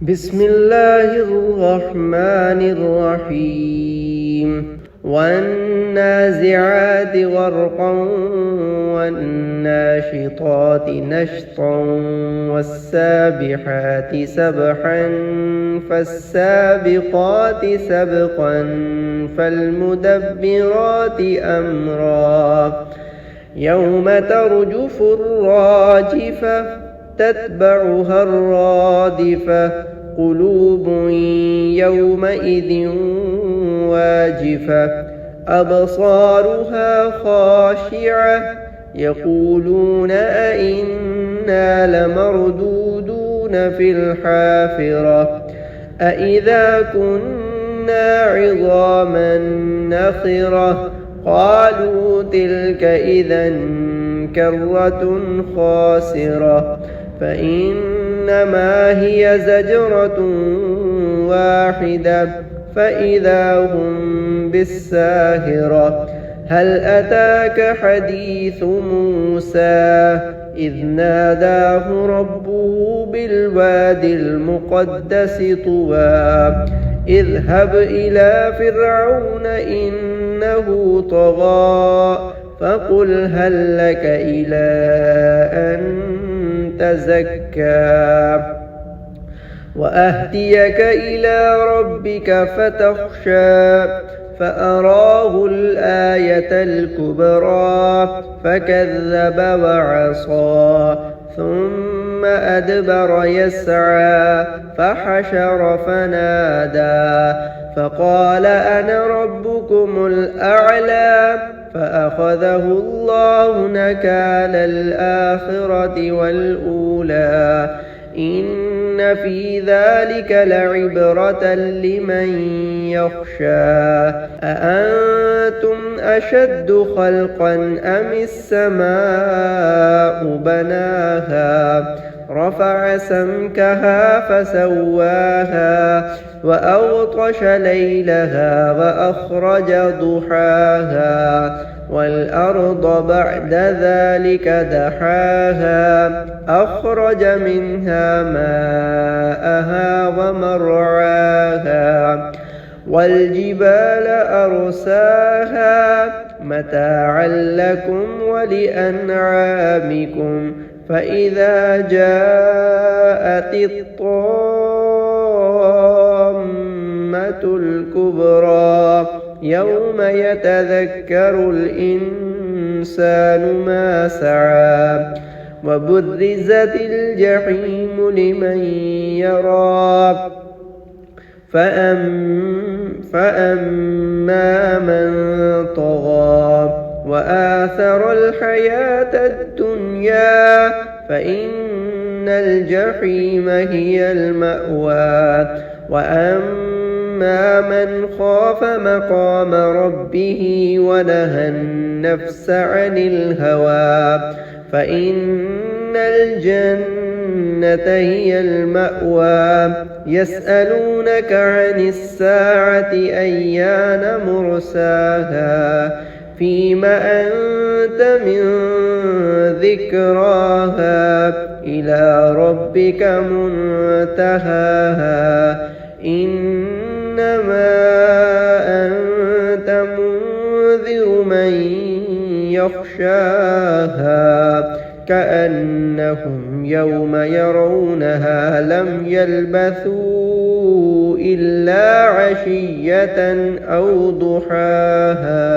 بسم الله الرحمن الرحيم والنازعات غرقا والناشطات نشطا والسابحات سبحا فالسابقات سبقا فالمدبرات أمرا يوم ترجف الراجفة تتبعها الرادفة قلوب يومئذ واجفة أبصارها خاشعة يقولون أئنا لمردودون في الحافرة أئذا كنا عظاما نخرة قالوا تلك إذا كرة خاسرة فإنما هي زجرة واحدة فإذا هم بالساهرة هل أتاك حديث موسى إذ ناداه ربه بالوادي المقدس طوى اذهب إلى فرعون إنه طغى فقل هل لك إلى أن تزكى وأهديك إلى ربك فتخشى فأراه الآية الكبرى فكذب وعصى ثم أدبر يسعى فحشر فنادى فقال أنا ربكم الأعلى فأخذه الله نكال الآخرة والأولى إن في ذلك لعبرة لمن يخشى أأنتم أشد خلقا أم السماء بناها رفع سمكها فسواها وأغطش ليلها وأخرج ضحاها والأرض بعد ذلك دحاها أخرج منها ماءها ومرعاها والجبال أرساها متاعا لكم ولأنعامكم فإذا جاءت الطامة الكبرى يوم يتذكر الإنسان ما سعى وبرزت الجحيم لمن يرى فأما من طغى وآثر الحياة الدنيا فإن الجحيم هي المأوى وأما من خاف مقام ربه ونهى النفس عن الهوى فإن الجنة هي المأوى يسألونك عن الساعة أيان مرساها فيم أنت من ذكراها إلى ربك منتهاها إنما أنت منذر من يخشاها كأنهم يوم يرونها لم يلبثوا إلا عشية أو ضحاها.